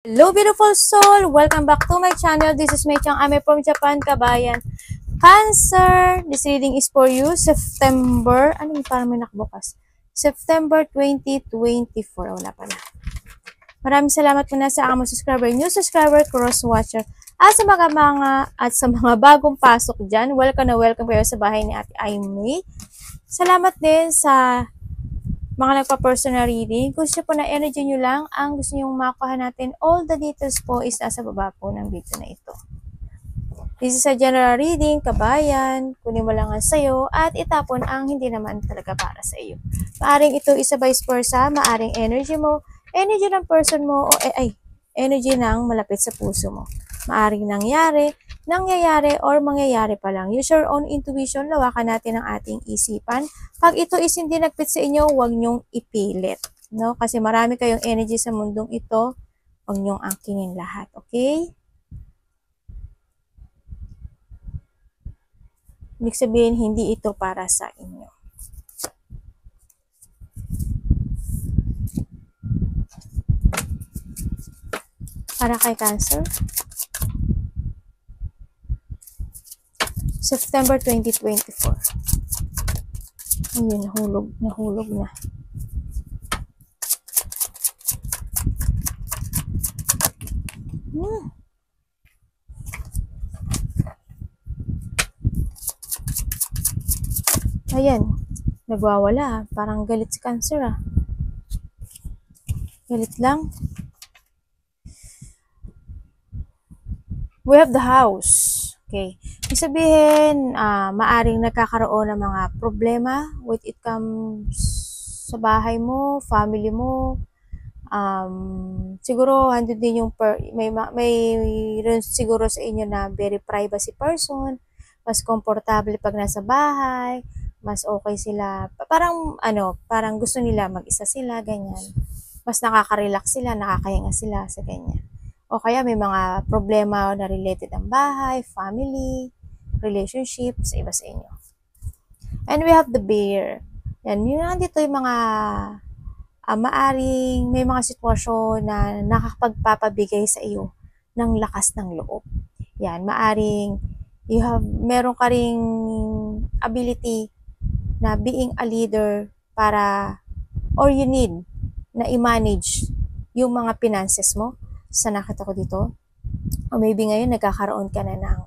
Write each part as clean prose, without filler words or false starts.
Hello beautiful soul! Welcome back to my channel. This is Mei Chang Ame from Japan, Kabayan. Cancer! This reading is for you, September, ano yung parang may nakabukas? September 2024. Wala pala. Maraming salamat muna sa mga subscriber, new subscriber, cross-watcher. At sa mga bagong pasok dyan, welcome na welcome kayo sa bahay ni Ate Aimee. Salamat din sa mga nagpa-personal reading. Kung gusto po na energy nyo lang, ang gusto nyo makuha natin, all the details po is nasa baba po ng video na ito. This is a general reading, kabayan, kunin mo lang ang sayo, at itapon ang hindi naman talaga para sa iyo. Maaring ito isa vice versa, maaring energy mo, energy ng person mo, o energy ng malapit sa puso mo. Maaring nangyayari or mangyayari pa lang. Use your own intuition, lawakan natin ang ating isipan. Pag ito is hindi nagpit sa inyo, huwag nyong ipilit. No? Kasi marami kayong energy sa mundong ito, huwag nyong angkinin lahat. Okay? Ibig sabihin, hindi ito para sa inyo. Para kay Cancer. September 2024. Ayun, nahulog na. Ayan, nagwawala. Parang galit si Cancer ah. Galit lang. We have the house. Okay. Ibig sabihin, maaring nagkakaroon ng mga problema with it comes sa bahay mo, family mo. Siguro, andun din yung may siguro sa inyo na very privacy person. Mas komportable pag nasa bahay. Mas okay sila. Parang gusto nila mag-isa sila, ganyan. Mas nakaka-relax sila, nakakahinga sila sa ganyan. O kaya may mga problema na related ang bahay, family, relationship, sa iba sa inyo. And we have the bear. Yan, yun nandito yung mga maaring may mga sitwasyon na nakakapagpapabigay sa iyo ng lakas ng loob. Yan, maaring meron ka ring ability na being a leader or you need na i-manage yung mga finances mo. Sa nakita ko dito, o maybe ngayon nagkakaroon ka na ng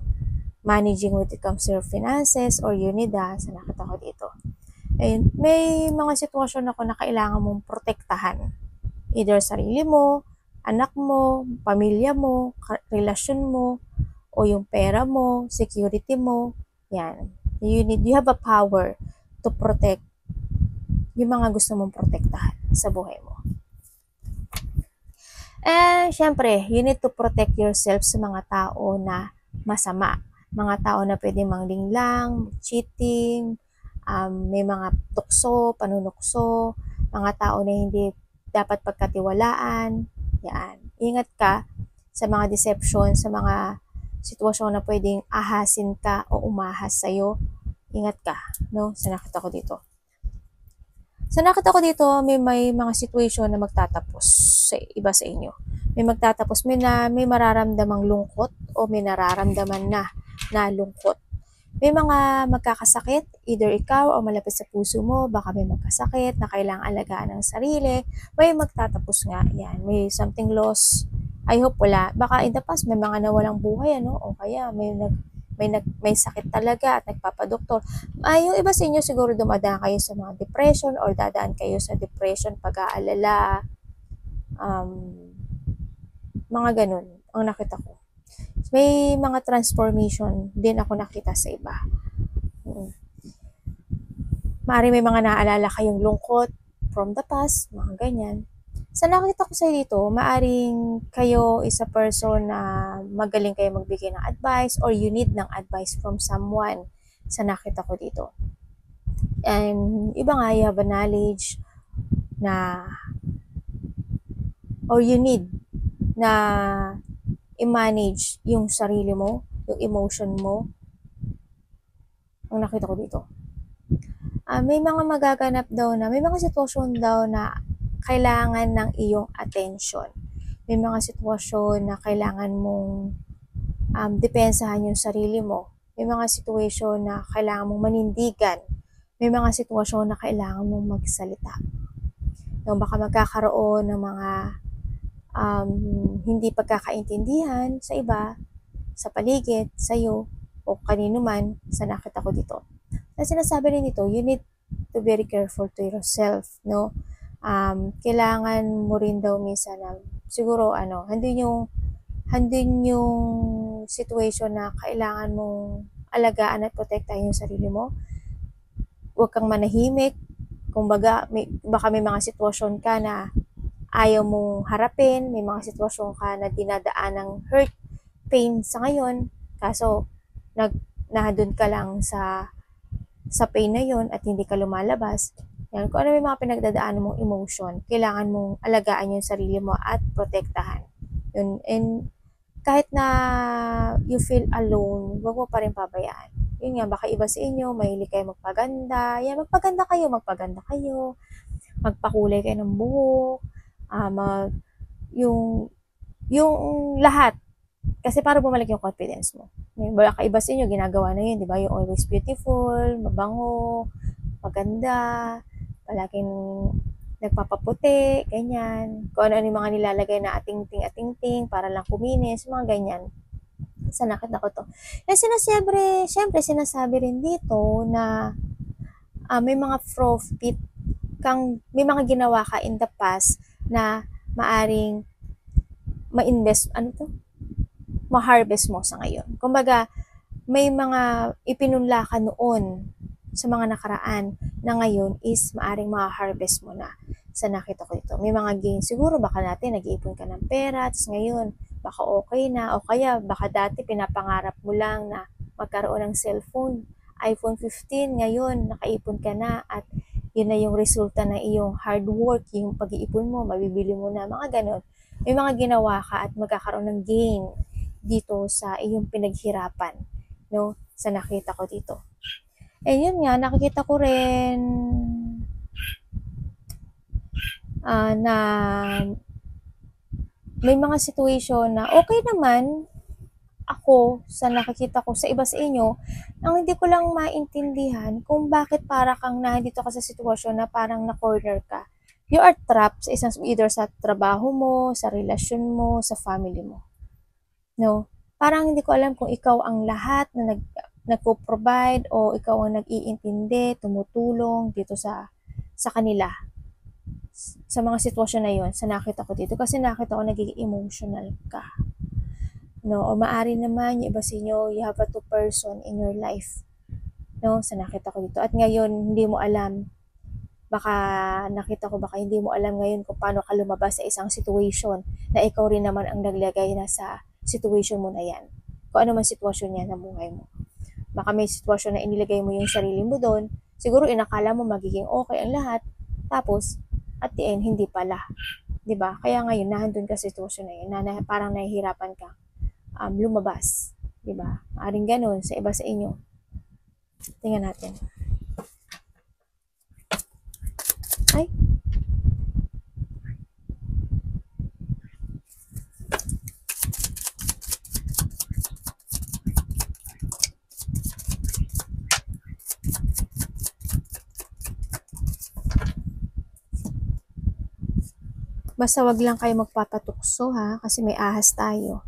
managing with it comes to your finances or you need sa nakita ko dito. Ayun, may mga sitwasyon ako na kailangan mong protektahan. Either sarili mo, anak mo, pamilya mo, relasyon mo, o yung pera mo, security mo. Yan. You have a power to protect yung mga gusto mong protektahan sa buhay mo. And syempre, you need to protect yourself sa mga tao na masama. Mga tao na pwede manglinglang, cheating, may mga tukso, panunukso, mga tao na hindi dapat pagkatiwalaan. Yan. Ingat ka sa mga deception, sa mga sitwasyon na pwedeng ahasin ka o umahas sa'yo. Ingat ka, no? Sa nakita ko dito. Sa nakita ko dito, may mga situation na magtatapos sa iba sa inyo. May magtatapos, may mararamdamang lungkot o may nararamdaman na lungkot. May mga magkakasakit, either ikaw o malapit sa puso mo, baka may magkasakit na kailangang alagaan ng sarili. May magtatapos nga, yan. May something lost. I hope wala. Baka in the past, may mga nawalang buhay, ano? O kaya may sakit talaga at nagpapadoktor. Yung iba sa inyo siguro dumadaan kayo sa mga depression or dadaan kayo sa depression, pag-aalala, mga ganun ang nakita ko. May mga transformation din ako nakita sa iba. Maaaring may mga naaalala kayong lungkot from the past, mga ganyan. Sa nakita ko sa dito, maaring kayo is a person na magaling kayo magbigay ng advice or you need ng advice from someone sa nakita ko dito. And iba nga, you have a knowledge na or you need na i-manage yung sarili mo, yung emotion mo. Ang nakita ko dito. May mga magaganap daw na, may mga sitwasyon daw na kailangan ng iyong attention. May mga sitwasyon na kailangan mong depensahan yung sarili mo. May mga sitwasyon na kailangan mong manindigan. May mga sitwasyon na kailangan mong magsalita. No, baka magkakaroon ng mga hindi pagkakaintindihan sa iba, sa paligid, sa'yo, o kanino man sa nakita ko dito. Na sinasabi rin dito, you need to be very careful to yourself, no? Kailangan mo rin daw minsan na siguro handin yung situation na kailangan mong alagaan at protektahan yung sarili mo. Huwag kang manahimik. Kumbaga, baka may mga sitwasyon ka na ayaw mong harapin, may mga sitwasyon ka na dinadaan ng hurt, pain sa ngayon, kaso nahadun ka lang sa pain na yon at hindi ka lumalabas. Yan, kung ano may mga pinagdadaanan mong emotion, kailangan mong alagaan yung sarili mo at protektahan. Yun, and kahit na you feel alone, huwag mo pa rin pabayaan. Yun nga, baka iba sa inyo, mahilig kayo magpaganda. Yan, magpaganda kayo. Magpakulay kayo ng buhok. Yung lahat. Kasi para bumalik yung confidence mo. Baka iba sa inyo, ginagawa na yun, di ba? Yung always beautiful, mabango, maganda, palaging nagpapaputi, ganyan. Kung ano yung mga nilalagay na ating-ting para lang kuminis, mga ganyan. Sa nakita ko to. Yung syempre sinasabi rin dito na may mga profit may mga ginawa ka in the past na maaring ma-invest, ma-harvest mo sa ngayon. Kumbaga, may mga ipinunla ka noon sa mga nakaraan na ngayon is maaring ma-harvest mo na sa nakita ko dito. May mga gain siguro, baka natin nag-iipon ka ng pera, tapos ngayon, baka okay na, o kaya baka dati pinapangarap mo lang na magkaroon ng cellphone, iPhone 15, ngayon nakaipon ka na at yun na yung resulta ng iyong hard work, yung pag-iipon mo, mabibili mo na, mga ganon. May mga ginawa ka at magkakaroon ng gain dito sa iyong pinaghirapan, no? Sa nakita ko dito. Eh, yun nga, nakikita ko rin na may mga situation na okay naman ako sa nakikita ko sa iba sa inyo, ang hindi ko lang maintindihan kung bakit para kang nandito ka sa sitwasyon na parang na-corner ka. You are trapped sa isang, either sa trabaho mo, sa relasyon mo, sa family mo. No? Parang hindi ko alam kung ikaw ang lahat na nagpo-provide o ikaw ang nag-iintindi, tumutulong dito sa kanila. Sa mga sitwasyon na yon, sa nakita ko dito. Kasi nakita ko nagiging emotional ka. No, o maari naman yung iba sa inyo, you have a two person in your life. No, sa nakita ko dito. At ngayon, hindi mo alam, baka hindi mo alam ngayon kung paano ka lumabas sa isang situation na ikaw rin naman ang naglagay na sa situation mo na yan. Kung ano man sitwasyon yan sa buhay mo. Baka may sitwasyon na inilagay mo yung sarili mo doon, siguro inakala mo magiging okay ang lahat, tapos, at the end, hindi pala. 'Di ba? Kaya ngayon, nahandun ka sa sitwasyon na yun, na parang nahihirapan ka lumabas. 'Di ba? Maaring ganun sa iba sa inyo. Tingnan natin. Ay. Basta wag lang kayo magpapatukso ha, kasi may ahas tayo.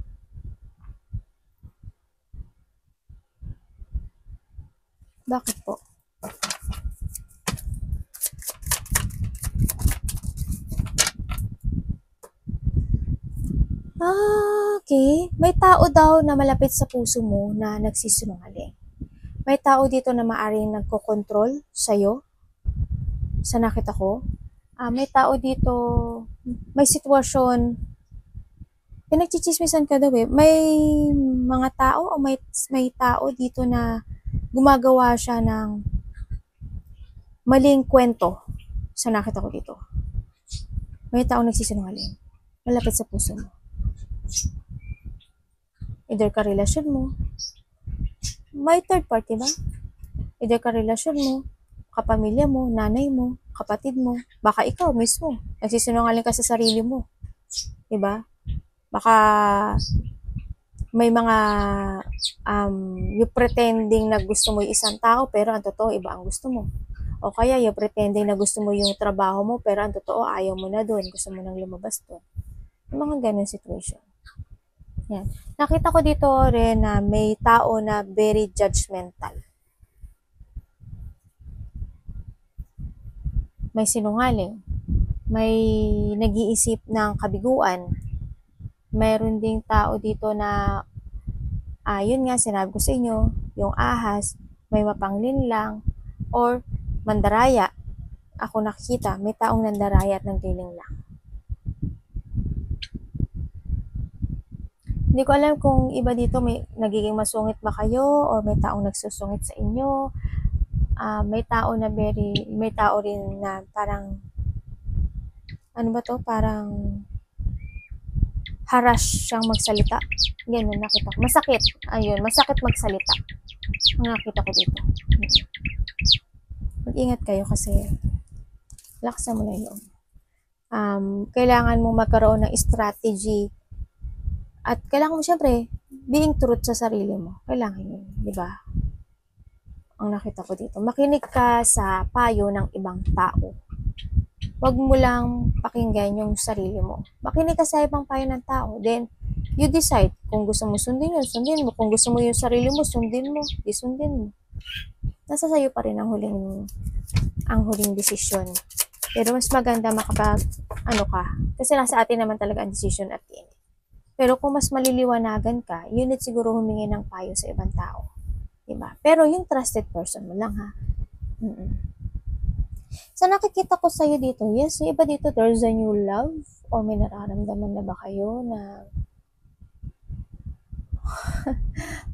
Bakit po? Okay. May tao daw na malapit sa puso mo na nagsisinungaling. May tao dito na maaaring nagkokontrol sa'yo. Sa nakita ko. May tao dito, may sitwasyon, pinagchichismisan ka daw eh. May mga tao o may tao dito na gumagawa siya ng maling kwento sa nakita ko dito. May tao nagsisinungaling. Malapit sa puso mo. Either ka relasyon mo, may third party ba? Either ka relasyon mo, kapamilya mo, nanay mo, kapatid mo, baka ikaw mismo, nagsisinungaling ka sa sarili mo. Diba? Baka may mga you pretending na gusto mo yung isang tao pero ang totoo iba ang gusto mo. O kaya you pretending na gusto mo yung trabaho mo pero ang totoo ayaw mo na doon, gusto mo nang lumabas doon. Yung mga ganun situation. Yan. Nakita ko dito rin na may tao na very judgmental. May sinungaling. May nag-iisip ng kabiguan. Mayroon ding tao dito na yun nga sinabi ko sa inyo, yung ahas, may mapanglinlang or mandaraya. Ako nakikita, may taong nandaraya at naglinlang. Hindi ko alam kung iba dito may nagiging masungit ba kayo or may taong nagsusungit sa inyo. May tao rin na parang ano ba to? Parang harass siyang magsalita. Ganun nakita ko. Masakit. Ayun, masakit magsalita. Ang nakita ko dito. Mag-ingat kayo kasi laksan mo na yun. Kailangan mo magkaroon ng strategy at kailangan mo syempre being truth sa sarili mo. Kailangan yun, di ba? Ang nakita ko dito. Makinig ka sa payo ng ibang tao. Huwag mo lang pakinggan yung sarili mo. Makinig ka sa ibang payo ng tao. Then, you decide kung gusto mo sundin yun, sundin mo. Kung gusto mo yung sarili mo, sundin mo. Sundin mo. Nasa sayo pa rin ang huling desisyon. Pero mas maganda makapag, kasi nasa atin naman talaga ang decision at the end. Pero kung mas maliliwanagan ka, you need siguro humingi ng payo sa ibang tao. Diba? Pero yung trusted person mo lang ha. So nakikita ko sa'yo dito, yes, yung iba dito, there's a new love o may nararamdaman na ba kayo na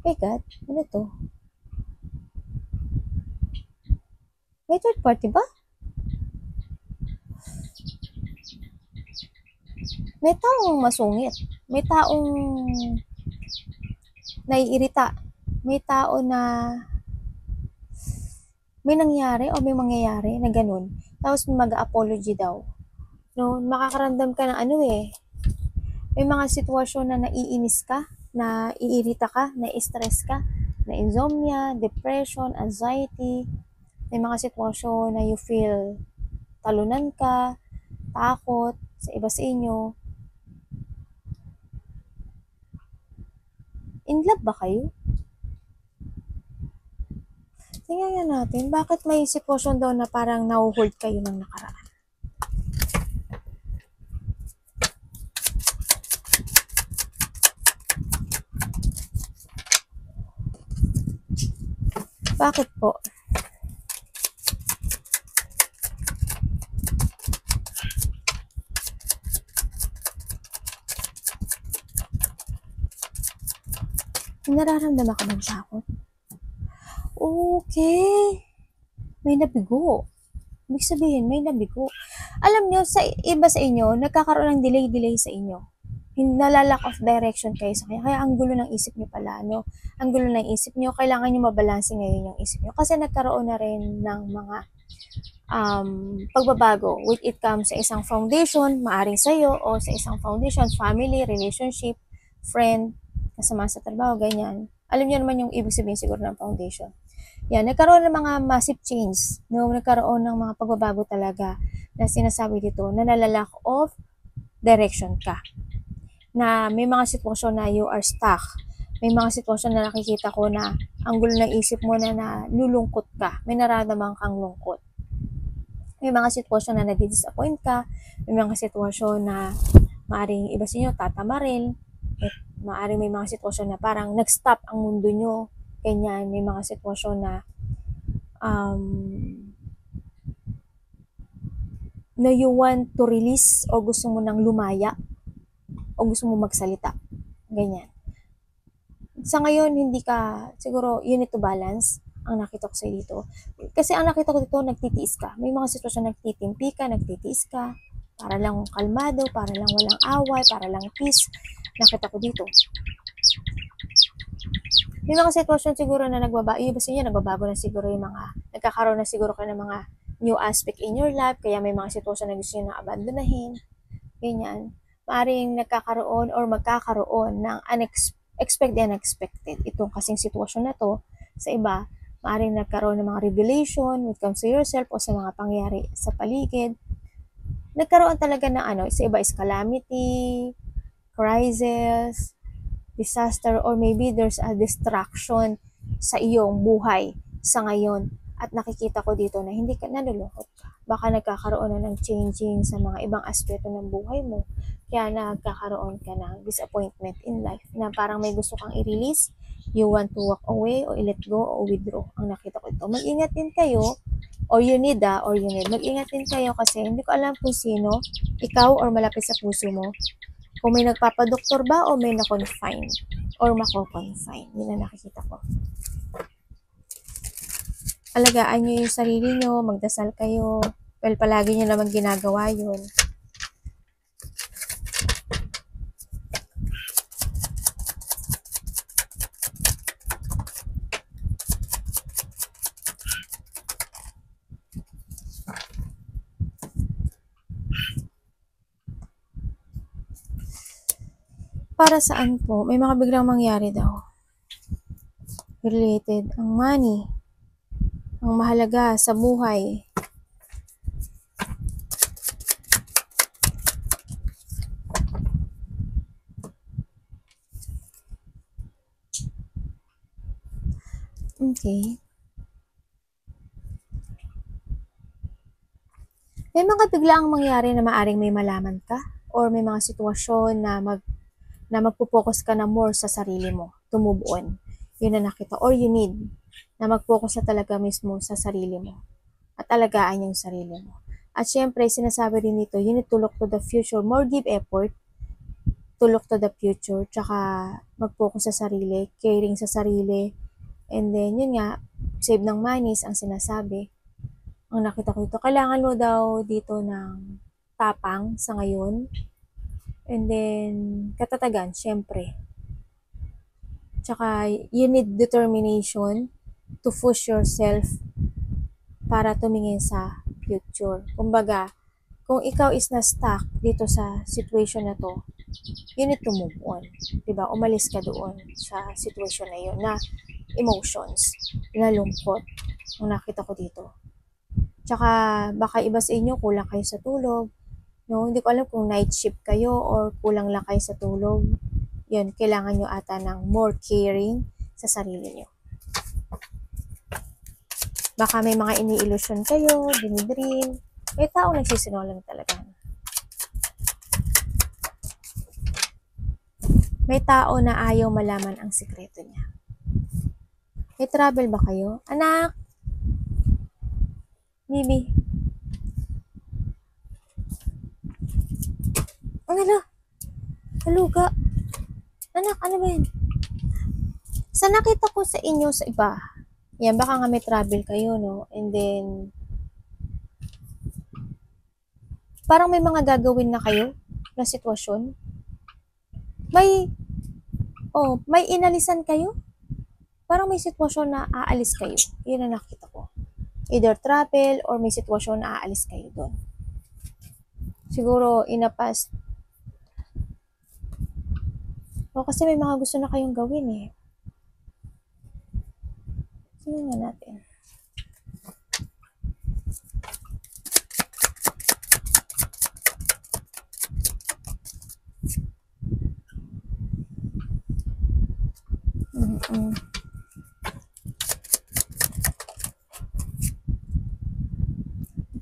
my God, ano to? May third party ba? May taong masungit. May taong naiirita. May tao na may nangyari o may mangyayari na ganun. Tapos mag-apology daw. No, makakaramdam ka ng may mga sitwasyon na naiinis ka, na iirita ka, na stress ka, na insomnia, depression, anxiety. May mga sitwasyon na you feel talunan ka, takot sa iba sa inyo. In love ba kayo? Tingnan natin, bakit may sitwasyon daw na parang nahuhold kayo ng nakaraan? Bakit po? Nararamdaman ka ng takot? Okay. May nabigo. Ibig sabihin, may nabigo. Alam nyo, sa iba sa inyo, nagkakaroon ng delay sa inyo. Nalalack of direction kayo sa kanya. Kaya ang gulo ng isip nyo pala, no? Ang gulo ng isip nyo, kailangan nyo mabalanse ngayon yung isip nyo. Kasi nagkaroon na rin ng mga pagbabago. With it comes sa isang foundation, maaring sa'yo, o sa isang foundation, family, relationship, friend, kasama sa trabaho, ganyan. Alam niyo naman yung ibig sabihin siguro ng foundation. Yan, nagkaroon ng mga massive change, no? Nagkaroon ng mga pagbabago talaga na sinasabi dito na nalalack of direction ka. Na may mga sitwasyon na you are stuck. May mga sitwasyon na nakikita ko na ang gulo ng isip mo na lulungkot ka. May nararamdaman kang lungkot. May mga sitwasyon na nadi-disappoint ka. May mga sitwasyon na maaring iba sa inyo tatamaril. Maaring may mga sitwasyon na parang nag-stop ang mundo nyo. Ganyan, may mga sitwasyon na na you want to release o gusto mo nang lumaya o gusto mo magsalita. Ganyan. Sa ngayon, hindi ka, siguro, you need to balance ang nakita ko sa'yo dito. Kasi ang nakita ko dito, nagtitiis ka. May mga sitwasyon nagtitimpi ka, nagtitiis ka, para lang kalmado, para lang walang away, para lang peace. Nakita ko dito. May mga sitwasyon siguro na nagbabago, iba sa inyo, nagbabago na siguro yung mga, nagkakaroon na siguro ka ng mga new aspect in your life, kaya may mga sitwasyon na gusto nyo na abandonahin, ganyan. maaaring nagkakaroon or magkakaroon ng unexpected. Itong kasing sitwasyon na to, sa iba, maaaring nagkaroon ng mga revelation when it comes to yourself o sa mga pangyayari sa paligid. Nagkaroon talaga ng sa iba is calamity, crisis, disaster, or maybe there's a distraction sa iyong buhay sa ngayon. At nakikita ko dito na hindi ka nalulungkot ka. Baka nagkakaroon na ng changing sa mga ibang aspeto ng buhay mo. Kaya nagkakaroon ka ng disappointment in life na parang may gusto kang i-release, you want to walk away o i-let go o withdraw. Ang nakita ko ito. Mag-ingat din kayo mag-ingat din kayo kasi hindi ko alam kung sino, ikaw or malapit sa puso mo, kung may nagpapadoktor ba o may na-confine or mako-confine. Yun ang nakikita ko. Alagaan nyo yung sarili nyo, magdasal kayo. Well, palagi nyo naman ginagawa yun. Para saan po? May mga biglang mangyari daw. Related ang money. Ang mahalaga sa buhay. Okay. May mga biglaang mangyari na maaring may malaman ka or may mga sitwasyon na magpo-focus ka na more sa sarili mo to move on. Yun na nakita. Or you need na mag-focus na talaga mismo sa sarili mo at alagaan yung sarili mo. At syempre, sinasabi rin dito, you need to look to the future. More give effort to look to the future. Tsaka mag-focus sa sarili, caring sa sarili. And then, yun nga, save ng monies ang sinasabi. Ang nakita ko ito, kailangan mo daw dito ng tapang sa ngayon. And then, katatagan, syempre. Tsaka, you need determination to push yourself para tumingin sa future. Kumbaga, kung ikaw is na-stuck dito sa situation na to, you need to move on. Diba? Umalis ka doon sa situation na yun, na emotions, na lungkot. Ang nakita ko dito. Tsaka, baka iba sa inyo, kulang kayo sa tulog. No? Hindi ko alam kung night shift kayo or kulang lang kayo sa tulog. Yun, kailangan nyo ata ng more caring sa sarili nyo. Baka may mga ini-illusion kayo, dinidream. May tao nagsisinungaling talaga. May tao na ayaw malaman ang sikreto niya. May travel ba kayo? Anak! Bibi. Ano? Haluga. Anak, ano ba yan? Sa nakita ko sa inyo sa iba, yan, baka nga may travel kayo, no? And then, parang may mga gagawin na kayo na sitwasyon. May inalisan kayo. Parang may sitwasyon na aalis kayo. Yun ang nakita ko. Either travel or may sitwasyon na aalis kayo doon. Siguro, in a past. O, kasi may mga gusto na kayong gawin eh. Tingnan nga natin.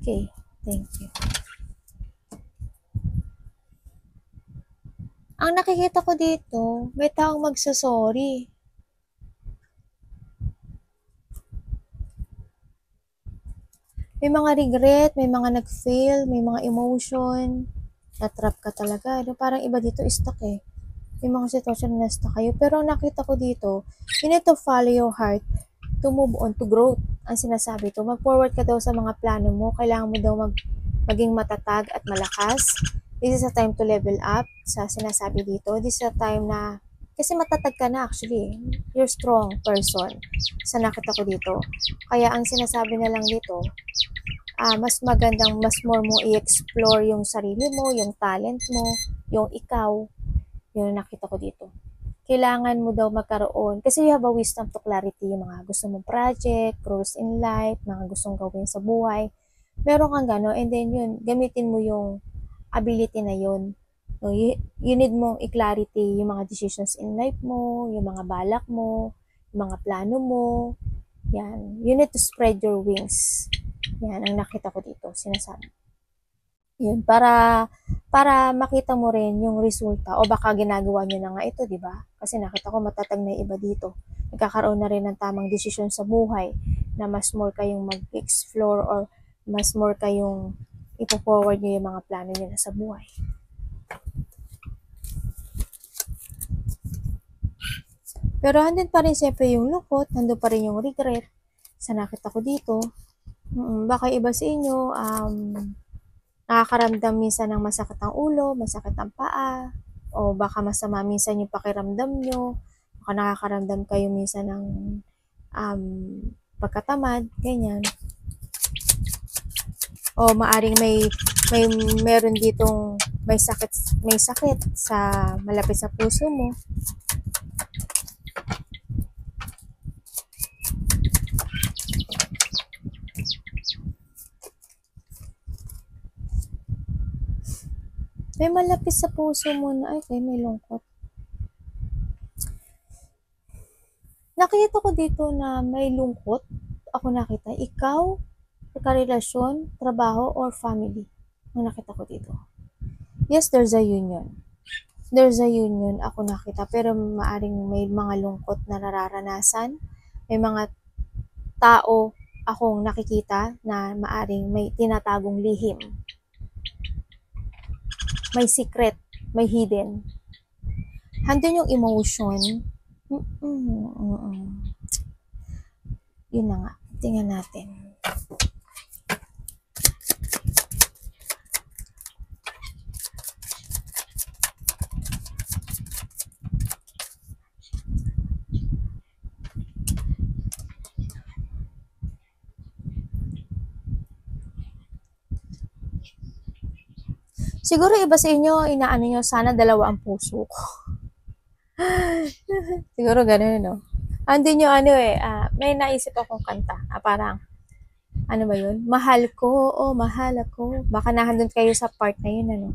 Okay, thank you. Ang nakikita ko dito, may taong magsasorry. May mga regret, may mga nag-fail, may mga emotion, na-trap ka talaga. Parang iba dito stuck eh. May mga sitwasyon na stuck kayo. Pero nakita ko dito, you need to follow your heart to move on to growth. Ang sinasabi to, mag-forward ka daw sa mga plano mo. Kailangan mo daw maging matatag at malakas. This is a time to level up sa sinasabi dito. This is a time na, kasi matatag ka na actually. You're strong person sa nakita ko dito. Kaya ang sinasabi na lang dito, mas magandang, mas more mo i-explore yung sarili mo, yung talent mo, yung ikaw. Yun nakita ko dito. Kailangan mo daw magkaroon, kasi you have a wisdom to clarity, yung mga gusto mong project, goals in life, mga gustong gawin sa buhay. Meron kang gano'n, and then yun, gamitin mo yung ability na yun. No, you need mong i-clarity yung mga decisions in life mo, yung mga balak mo, yung mga plano mo. Yan. You need to spread your wings. Yan, ang nakita ko dito, sinasabi. Yun, para makita mo rin yung resulta o baka ginagawa nyo na nga ito, di ba? Kasi nakita ko matatag na iba dito. Nagkakaroon na rin ng tamang desisyon sa buhay na mas more kayong mag-explore or mas more kayong ipo-forward nyo yung mga plano nyo na sa buhay. Pero andun pa rin siyempre yung lungkot, nandun pa rin yung regret sa nakita ko dito. Baka iba sa inyo, nakakaramdam minsan ng masakit ang ulo, masakit ang paa, o baka masama minsan yung pakiramdam nyo, baka nakakaramdam kayo minsan ng pagkatamad, ganyan. O maaring meron ditong may sakit sa malapit sa puso mo. May malapit sa puso mo na, okay, may lungkot. Nakita ko dito na may lungkot. Ako nakita, ikaw, karelasyon, trabaho, or family. Ang nakita ko dito. Yes, there's a union. There's a union, ako nakita. Pero maaring may mga lungkot na nararanasan. May mga tao akong nakikita na maaring may tinatagong lihim. May secret, may hidden. Handun yung emotion. Yun na nga. Tingnan natin. Siguro iba sa inyo, inaano nyo, sana dalawa ang puso ko. Siguro ganun, no? Andun yung may naisip akong kanta. Parang, ano ba yun? Mahal ko, mahal ako. Baka nahandun kayo sa part na yun, ano?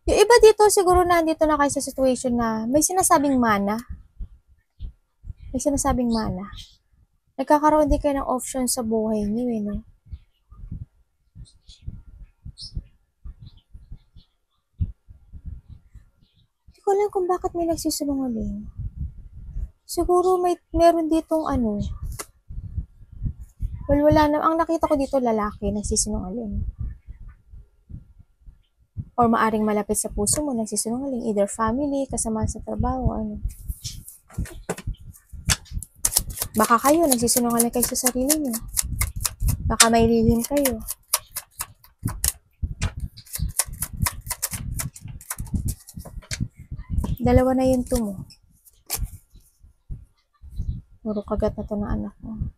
Yung iba dito, siguro nandito na kayo sa situation na may sinasabing mana. May sinasabing mana. Nagkakaroon din kayo ng option sa buhay niyo, no? Hindi ko alam kung bakit may nagsisinungaling. Siguro meron ditong wala na. Ang nakita ko dito, lalaki, nagsisinungaling. Or maaring malapit sa puso mo, nagsisinungaling. Either family, kasama sa trabaho, Baka kayo, nagsisinungaling kayo sa sarili niyo. Baka may lihim kayo. Dalawa na yun mo. Puro kagat na to ng anak mo.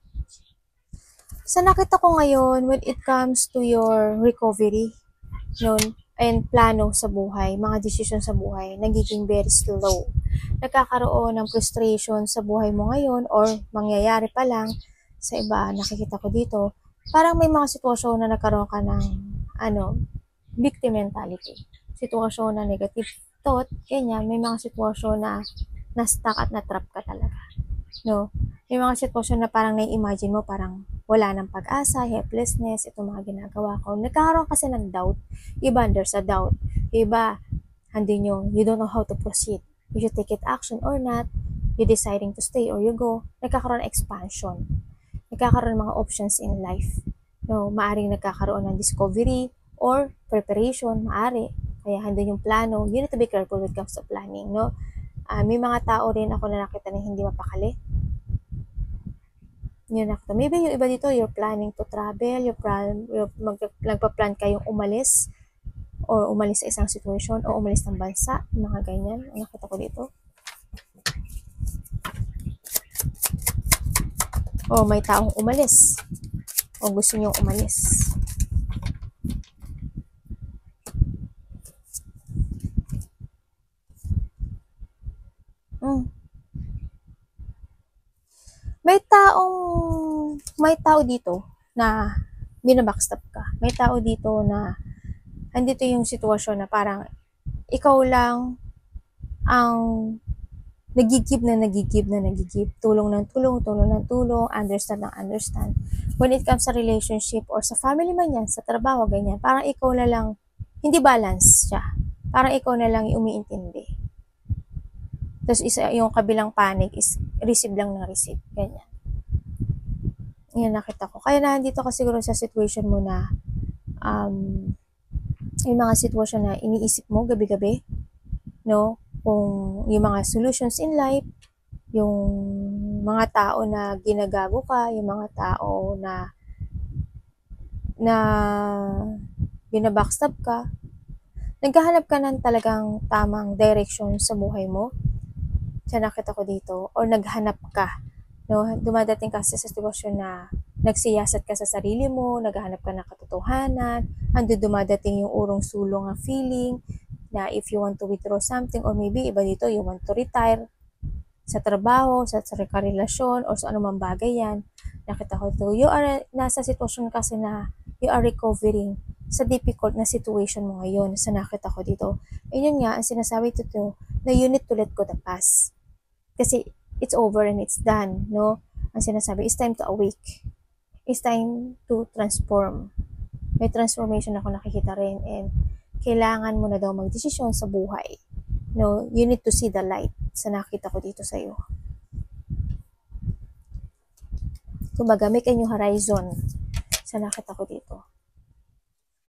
Sa nakita ko ngayon, when it comes to your recovery, and plano sa buhay, mga desisyon sa buhay, nagiging very slow. Nagkakaroon ng frustration sa buhay mo ngayon or mangyayari pa lang sa iba, nakikita ko dito, parang may mga sitwasyon na nagkaroon ka ng victim mentality. Sitwasyon na negative thought, ganyan, may mga sitwasyon na na-stuck at na-trap ka talaga. No? May mga sitwasyon na parang na-imagine mo, parang wala ng pag-asa, helplessness, itong mga ginagawa ko. Nagkakaroon kasi ng doubt. Iba, there's a doubt. Iba, handin yung, you don't know how to proceed. If you take it action or not, you deciding to stay or you go, nagkakaroon ng expansion. Nagkakaroon ng mga options in life. No, maaring nagkakaroon ng discovery or preparation, maari. Kaya handin yung plano. You need to be careful when it comes to planning, no? May mga tao rin ako na nakita na hindi mapakali. Maybe yung iba dito, you're planning to travel, nagpa-plan kayong umalis or umalis sa isang situation o umalis ng bansa, mga ganyan. Nakita ko dito. O may taong umalis. O gusto niyong umalis. May tao dito na binabackstab ka. May tao dito na andito yung sitwasyon na parang ikaw lang ang nagigib na nagigib na nagigib. Tulong ng tulong, tulong ng tulong, understand ng understand. When it comes sa relationship or sa family man yan, sa trabaho, ganyan, parang ikaw na lang, hindi balance siya. Parang ikaw na lang yung umiintindi. Tapos isa yung kabilang panic is receive lang ng receive. Ganyan. Yan nakita ko. Kaya nandito ka siguro sa situation mo na yung mga sitwasyon na iniisip mo gabi-gabi, no? Kung yung mga solutions in life, yung mga tao na ginagago ka, yung mga tao na binabackstab ka, naghahanap ka ng talagang tamang direction sa buhay mo. Siya nakita ko dito, or naghanap ka, no? Dumadating ka sa sitwasyon na nagsiyasat ka sa sarili mo, naghahanap ka ng katotohanan, ando dumadating yung urong sulong ng feeling, na if you want to withdraw something, or maybe iba dito, you want to retire sa trabaho, sa karelasyon, or sa anumang bagay yan. Nakita ko to, you are nasa sitwasyon kasi na you are recovering sa difficult na situation mo ngayon. Sa nakita ko dito. Yun nga, ang sinasabi to, na you need to let go the past. Kasi it's over and it's done, no? Ang sinasabi, it's time to awake. It's time to transform. May transformation ako nakikita rin, and kailangan mo na daw magdesisyon sa buhay. No, you need to see the light sa nakita ko dito sa iyo. Kumbaga, may kanyang horizon sa nakita ko dito.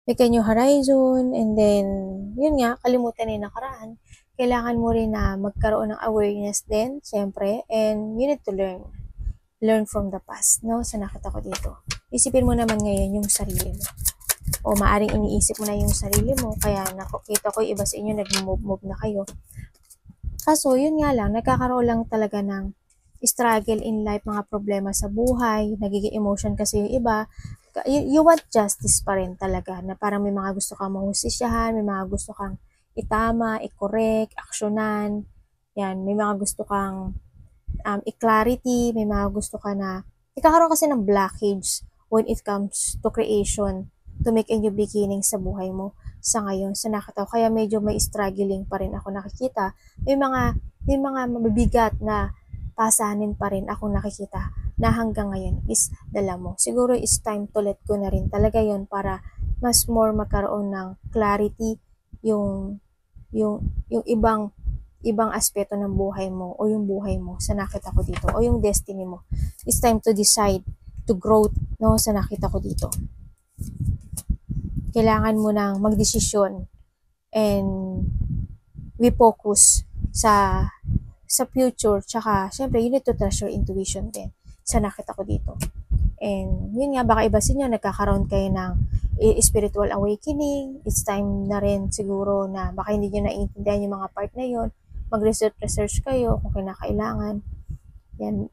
May kanyang horizon, and then, yun nga, kalimutan na yung nakaraan. Kailangan mo rin na magkaroon ng awareness din, syempre, and you need to learn from the past, no? Sa nakita ko dito. Isipin mo naman ngayon yung sarili mo. O maaring iniisip mo na yung sarili mo, kaya nakita ko iba sa inyo, nag-move na kayo. Kaso, yun nga lang, nagkakaroon lang talaga ng struggle in life, mga problema sa buhay, nagiging emotion kasi yung iba. You want justice pa rin talaga, na parang may mga gusto kang mahusisyahan, may mga gusto kang itama, i-correct, aksyonan, yan, may mga gusto kang i-clarity, may mga gusto ka na, ikakaroon kasi ng blockage when it comes to creation, to make a new beginning sa buhay mo sa ngayon, sa nakataw. Kaya medyo may struggling pa rin ako nakikita. May mga mabibigat na pasanin pa rin ako nakikita na hanggang ngayon is dala mo. Siguro is time to let go na rin talaga yon, para mas more magkaroon ng clarity yung ibang aspeto ng buhay mo, o yung buhay mo sa nakita ko dito, o yung destiny mo. It's time to decide to grow, no, sa nakita ko dito. Kailangan mo nang magdesisyon and we focus sa future, tsaka syempre you need to trust your intuition din sa nakita ko dito. And yun nga, baka iba sa inyo nagkakaroon kayo ng spiritual awakening. It's time na rin siguro na baka hindi nyo naiintindihan yung mga part na yun, mag-research kayo kung kinakailangan. Yan,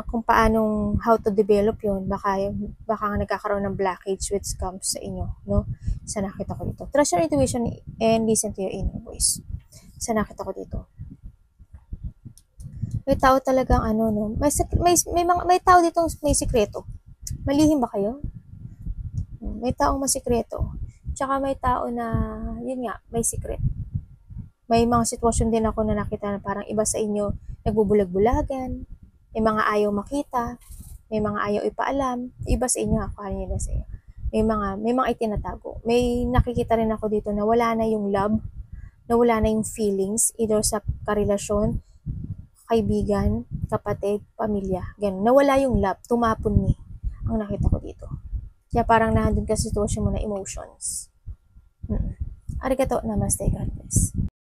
kung paanong, how to develop yun, baka nagkakaroon ng blockage which comes sa inyo, no? Sa nakita ko dito. Trust your intuition and listen to your inner voice. Sa nakita ko dito. May tao talagang no? May tao dito may sikreto. Malihim ba kayo? May taong masikreto. Tsaka may tao na, yun nga, may secret. May mga sitwasyon din ako na nakita na parang iba sa inyo nagbubulag-bulagan, may mga ayaw makita, may mga ayaw ipaalam, iba sa inyo, ako nila sa inyo. May mga itinatago. May nakikita rin ako dito na wala na yung love, na wala na yung feelings, either sa karelasyon, kaibigan, kapatid, pamilya, ganun. Nawala yung love, tumapon ni, ang nakita ko dito. Kaya parang nandun ka sa sitwasyon mo na emotions. Arigato, namaste, God bless.